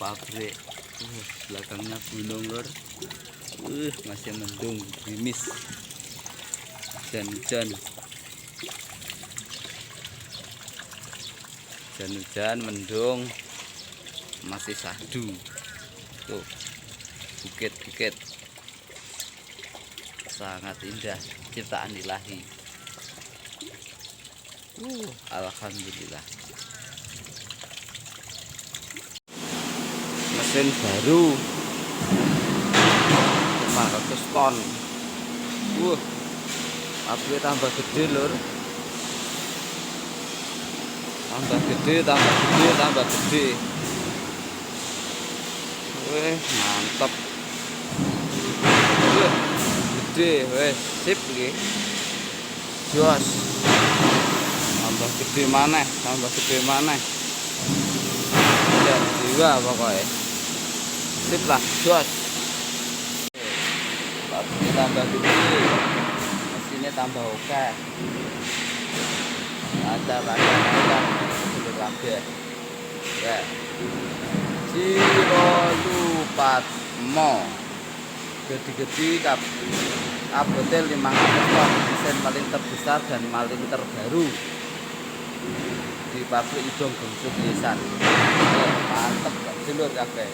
pabrik. Belakangnya gunung lor. Masih mendung, gerimis. Hujan-hujan. Hujan-hujan, mendung. Masih sahdu. Tuh. Bukit-bukit. Sangat indah ciptaan Ilahi. Alhamdulillah. Mesin baru 500 ton. Pabrik tambah gede lur. Tambah gede, tambah gede, tambah gede. Mantap. Gede, sip nggih. Jos. Tambah gede maneh, tambah gede maneh. Ya, jiwa pokoknya. Sip lah, jos. Pabrik tambah gede. Mesinnya tambah oke. Ada dulu kabeh. Ya. Jirolupatmo. Gede-gede abote 500 ton, mesin paling terbesar dan paling terbaru di pabrik Ujung Gengsut Lisan. Mantep, sedulur kabeh.